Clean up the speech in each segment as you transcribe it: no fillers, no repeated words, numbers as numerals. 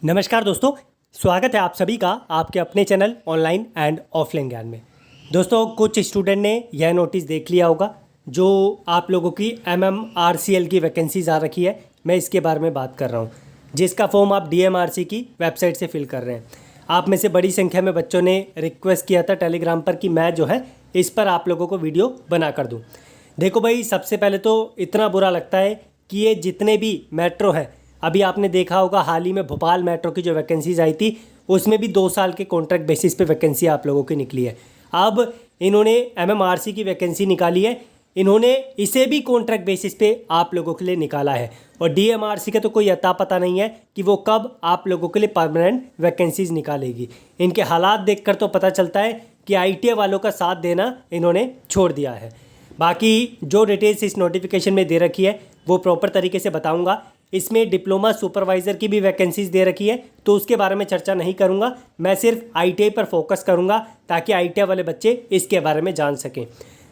नमस्कार दोस्तों, स्वागत है आप सभी का आपके अपने चैनल ऑनलाइन एंड ऑफलाइन ज्ञान में। दोस्तों, कुछ स्टूडेंट ने यह नोटिस देख लिया होगा जो आप लोगों की MMRCL की वैकेंसीज आ रखी है। मैं इसके बारे में बात कर रहा हूँ, जिसका फॉर्म आप DMRC की वेबसाइट से फिल कर रहे हैं। आप में से बड़ी संख्या में बच्चों ने रिक्वेस्ट किया था टेलीग्राम पर कि मैं जो है इस पर आप लोगों को वीडियो बना कर दूँ। देखो भाई, सबसे पहले तो इतना बुरा लगता है कि ये जितने भी मेट्रो हैं, अभी आपने देखा होगा हाल ही में भोपाल मेट्रो की जो वैकेंसीज आई थी उसमें भी 2 साल के कॉन्ट्रैक्ट बेसिस पे वैकेंसी आप लोगों की निकली है। अब इन्होंने MMRC की वैकेंसी निकाली है, इन्होंने इसे भी कॉन्ट्रैक्ट बेसिस पे आप लोगों के लिए निकाला है। और DMRC का तो कोई अता पता नहीं है कि वो कब आप लोगों के लिए परमानेंट वैकेंसीज निकालेगी। इनके हालात देखकर तो पता चलता है कि ITA वालों का साथ देना इन्होंने छोड़ दिया है। बाकी जो डिटेल्स इस नोटिफिकेशन में दे रखी है वो प्रॉपर तरीके से बताऊंगा। इसमें डिप्लोमा सुपरवाइज़र की भी वैकेंसीज दे रखी है, तो उसके बारे में चर्चा नहीं करूंगा। मैं सिर्फ ITA पर फोकस करूंगा ताकि ITA वाले बच्चे इसके बारे में जान सकें।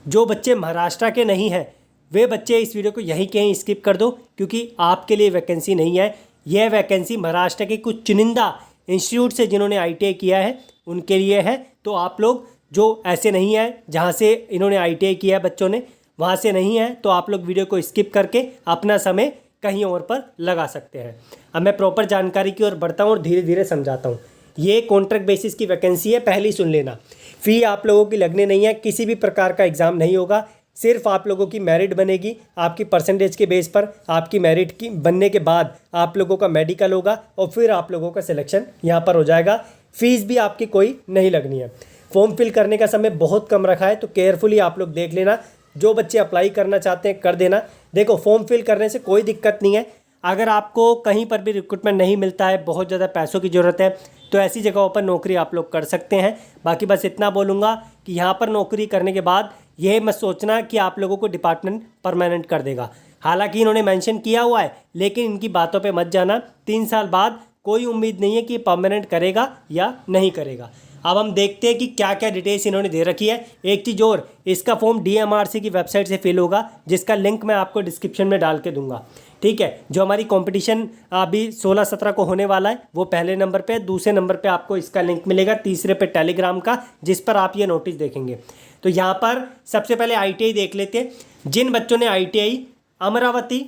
जो बच्चे महाराष्ट्र के नहीं हैं वे बच्चे इस वीडियो को यहीं कहीं स्किप कर दो, क्योंकि आपके लिए वैकेंसी नहीं है। यह वैकेंसी महाराष्ट्र के कुछ चुनिंदा इंस्टीट्यूट से जिन्होंने ITA किया है उनके लिए है। तो आप लोग जो ऐसे नहीं है जहाँ से इन्होंने ITA किया है, बच्चों ने वहाँ से नहीं है, तो आप लोग वीडियो को स्किप करके अपना समय कहीं और पर लगा सकते हैं। अब मैं प्रॉपर जानकारी की ओर बढ़ता हूँ और धीरे धीरे समझाता हूँ। ये कॉन्ट्रैक्ट बेसिस की वैकेंसी है, पहले ही सुन लेना। फ़ी आप लोगों की लगने नहीं है, किसी भी प्रकार का एग्ज़ाम नहीं होगा, सिर्फ आप लोगों की मेरिट बनेगी। आपकी परसेंटेज के बेस पर आपकी मेरिट की बनने के बाद आप लोगों का मेडिकल होगा और फिर आप लोगों का सिलेक्शन यहाँ पर हो जाएगा। फ़ीस भी आपकी कोई नहीं लगनी है। फॉर्म फिल करने का समय बहुत कम रखा है, तो केयरफुली आप लोग देख लेना। जो बच्चे अप्लाई करना चाहते हैं कर देना। देखो, फॉर्म फिल करने से कोई दिक्कत नहीं है। अगर आपको कहीं पर भी रिक्रूटमेंट नहीं मिलता है, बहुत ज़्यादा पैसों की ज़रूरत है, तो ऐसी जगहों पर नौकरी आप लोग कर सकते हैं। बाकी बस इतना बोलूँगा कि यहाँ पर नौकरी करने के बाद यह मत सोचना कि आप लोगों को डिपार्टमेंट परमानेंट कर देगा। हालांकि इन्होंने मेंशन किया हुआ है, लेकिन इनकी बातों पे मत जाना। 3 साल बाद कोई उम्मीद नहीं है कि परमानेंट करेगा या नहीं करेगा। अब हम देखते हैं कि क्या क्या डिटेल्स इन्होंने दे रखी है। एक चीज़ और, इसका फॉर्म DMRC की वेबसाइट से फिल होगा, जिसका लिंक मैं आपको डिस्क्रिप्शन में डाल के दूंगा। ठीक है, जो हमारी कंपटीशन अभी 16-17 को होने वाला है वो पहले नंबर पे, दूसरे नंबर पे आपको इसका लिंक मिलेगा, तीसरे पे टेलीग्राम का, जिस पर आप ये नोटिस देखेंगे। तो यहाँ पर सबसे पहले ITA देख लेते हैं। जिन बच्चों ने ITA अमरावती,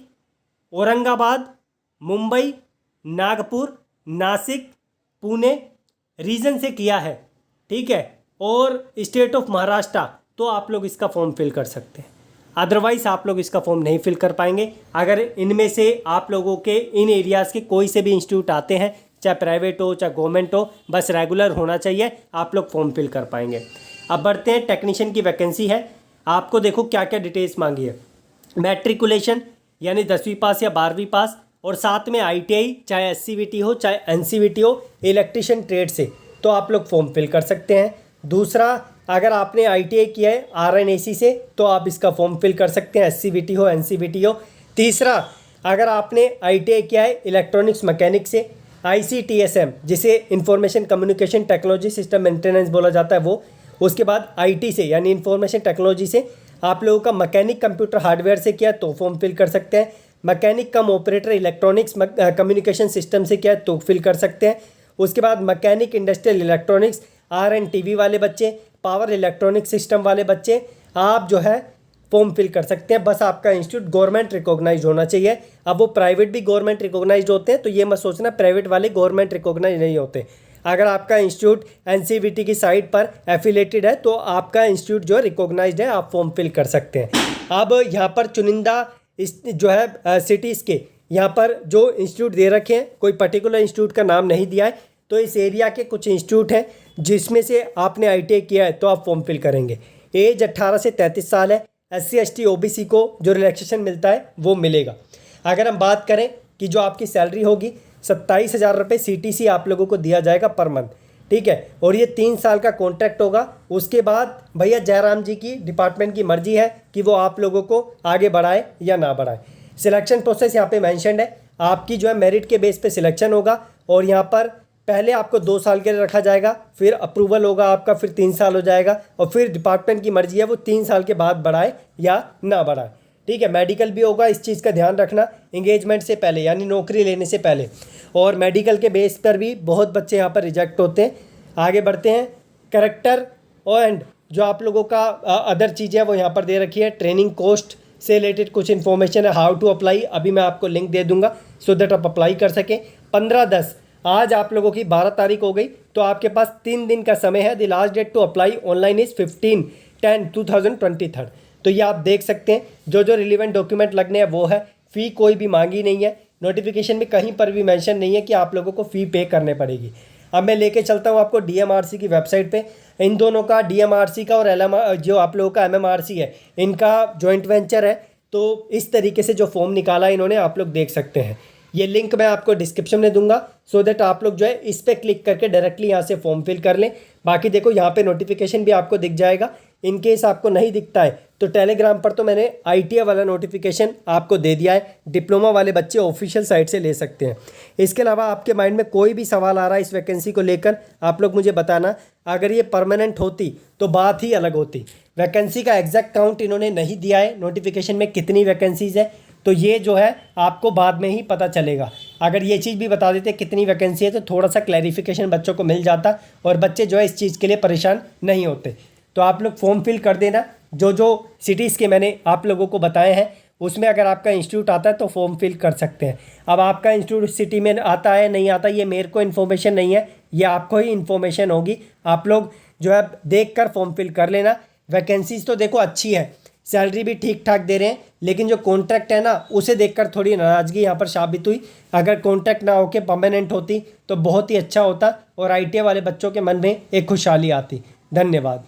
औरंगाबाद, मुंबई, नागपुर, नासिक, पुणे रीजन से किया है, ठीक है, और स्टेट ऑफ महाराष्ट्र, तो आप लोग इसका फॉर्म फिल कर सकते हैं। अदरवाइज़ आप लोग इसका फॉर्म नहीं फिल कर पाएंगे। अगर इनमें से आप लोगों के इन एरियाज़ के कोई से भी इंस्टीट्यूट आते हैं, चाहे प्राइवेट हो चाहे गवर्नमेंट हो, बस रेगुलर होना चाहिए, आप लोग फॉर्म फिल कर पाएंगे। अब बढ़ते हैं, टेक्नीशियन की वैकेंसी है। आपको देखो क्या क्या डिटेल्स मांगी है। मैट्रिकुलेशन यानी 10वीं पास या 12वीं पास, और साथ में ITA, चाहे SCVT हो चाहे NCVT हो, इलेक्ट्रिशियन ट्रेड से, तो आप लोग फॉर्म फिल कर सकते हैं। दूसरा, अगर आपने ITA किया है RNAC से, तो आप इसका फॉर्म फिल कर सकते हैं, SCVT हो NCVT हो। तीसरा, अगर आपने ITA किया है इलेक्ट्रॉनिक्स मैकेनिक से, ICTSM जिसे information communication technology system maintenance बोला जाता है वो, उसके बाद IT से यानी इंफॉर्मेशन टेक्नोलॉजी से आप लोगों का मैकेनिक कंप्यूटर हार्डवेयर से किया तो फॉर्म फिल कर सकते हैं। मैकेनिक कम ऑपरेटर इलेक्ट्रॉनिक्स कम्युनिकेशन सिस्टम से किया तो फिल कर सकते हैं। उसके बाद मैकेनिक इंडस्ट्रियल इलेक्ट्रॉनिक्स RNTV वाले बच्चे, पावर इलेक्ट्रॉनिक सिस्टम वाले बच्चे, आप जो है फॉर्म फिल कर सकते हैं। बस आपका इंस्टीट्यूट गवर्नमेंट रिकॉग्नाइज होना चाहिए। अब वो प्राइवेट भी गवर्नमेंट रिकॉग्नाइज होते हैं, तो ये मत सोचना प्राइवेट वाले गवर्नमेंट रिकॉग्नाइज नहीं होते। अगर आपका इंस्टीट्यूट NCVT की साइट पर एफिलेटेड है तो आपका इंस्टीट्यूट जो रिकॉग्नाइज्ड है, आप फॉर्म फिल कर सकते हैं। अब यहाँ पर चुनिंदा इस जो है सिटीज़ के यहाँ पर जो इंस्टीट्यूट दे रखे हैं, कोई पर्टिकुलर इंस्टीट्यूट का नाम नहीं दिया है, तो इस एरिया के कुछ इंस्टीट्यूट हैं जिसमें से आपने ITA किया है तो आप फॉर्म फिल करेंगे। एज 18 से 33 साल है। SC ST OBC को जो रिलैक्सेशन मिलता है वो मिलेगा। अगर हम बात करें कि जो आपकी सैलरी होगी, 27,000 रुपये CTC आप लोगों को दिया जाएगा पर मंथ, ठीक है, और ये 3 साल का कॉन्ट्रैक्ट होगा। उसके बाद भैया जयराम जी की डिपार्टमेंट की मर्जी है कि वो आप लोगों को आगे बढ़ाए या ना बढ़ाए। सिलेक्शन प्रोसेस यहाँ पे मेंशन्ड है। आपकी जो है मेरिट के बेस पे सिलेक्शन होगा, और यहाँ पर पहले आपको 2 साल के लिए रखा जाएगा, फिर अप्रूवल होगा आपका, फिर 3 साल हो जाएगा, और फिर डिपार्टमेंट की मर्जी है वो 3 साल के बाद बढ़ाए या ना बढ़ाए। ठीक है। मेडिकल भी होगा, इस चीज़ का ध्यान रखना एंगेजमेंट से पहले, यानी नौकरी लेने से पहले। और मेडिकल के बेस पर भी बहुत बच्चे यहाँ पर रिजेक्ट होते हैं। आगे बढ़ते हैं। कैरेक्टर एंड जो आप लोगों का अदर चीज़ें वो यहाँ पर दे रखी है। ट्रेनिंग कोस्ट से रिलेटेड कुछ इन्फॉर्मेशन है, हाउ टू अप्लाई, अभी मैं आपको लिंक दे दूंगा सो दैट आप अप्लाई कर सकें। 15/10, आज आप लोगों की 12 तारीख हो गई, तो आपके पास 3 दिन का समय है। The last date to apply online is 15/10/2023। तो ये आप देख सकते हैं, जो जो रिलीवेंट डॉक्यूमेंट लगने हैं वो है। फ़ी कोई भी मांगी नहीं है, नोटिफिकेशन में कहीं पर भी मेंशन नहीं है कि आप लोगों को फ़ी पे करने पड़ेगी। अब मैं लेके चलता हूँ आपको डीएमआरसी की वेबसाइट पे। इन दोनों का, डीएमआरसी का और एलएमआर जो आप लोगों का एमएमआरसी है, इनका जॉइंट वेंचर है। तो इस तरीके से जो फॉर्म निकाला इन्होंने, आप लोग देख सकते हैं। ये लिंक मैं आपको डिस्क्रिप्शन में दूंगा सो दैट आप लोग जो है इस पर क्लिक करके डायरेक्टली यहाँ से फॉर्म फिल कर लें। बाकी देखो यहाँ पे नोटिफिकेशन भी आपको दिख जाएगा। इन केस आपको नहीं दिखता है तो टेलीग्राम पर तो मैंने आईटीआई वाला नोटिफिकेशन आपको दे दिया है। डिप्लोमा वाले बच्चे ऑफिशियल साइट से ले सकते हैं। इसके अलावा आपके माइंड में कोई भी सवाल आ रहा है इस वैकेंसी को लेकर, आप लोग मुझे बताना। अगर ये परमानेंट होती तो बात ही अलग होती। वैकेंसी का एग्जैक्ट काउंट इन्होंने नहीं दिया है नोटिफिकेशन में, कितनी वैकेंसीज़ है, तो ये जो है आपको बाद में ही पता चलेगा। अगर ये चीज़ भी बता देते कितनी वैकेंसी है तो थोड़ा सा क्लैरिफिकेशन बच्चों को मिल जाता और बच्चे जो है इस चीज़ के लिए परेशान नहीं होते। तो आप लोग फॉर्म फिल कर देना। जो जो सिटीज़ के मैंने आप लोगों को बताए हैं उसमें अगर आपका इंस्टीट्यूट आता है तो फॉर्म फिल कर सकते हैं। अब आपका इंस्टीट्यूट सिटी में आता है नहीं आता, ये मेरे को इन्फॉर्मेशन नहीं है, ये आपको ही इन्फॉर्मेशन होगी। आप लोग जो है देख कर फॉर्म फिल कर लेना। वैकेंसीज़ तो देखो अच्छी है, सैलरी भी ठीक ठाक दे रहे हैं, लेकिन जो कॉन्ट्रैक्ट है ना उसे देखकर थोड़ी नाराज़गी यहाँ पर साबित हुई। अगर कॉन्ट्रैक्ट ना होकर परमानेंट होती तो बहुत ही अच्छा होता और आईटीआई वाले बच्चों के मन में एक खुशहाली आती। धन्यवाद।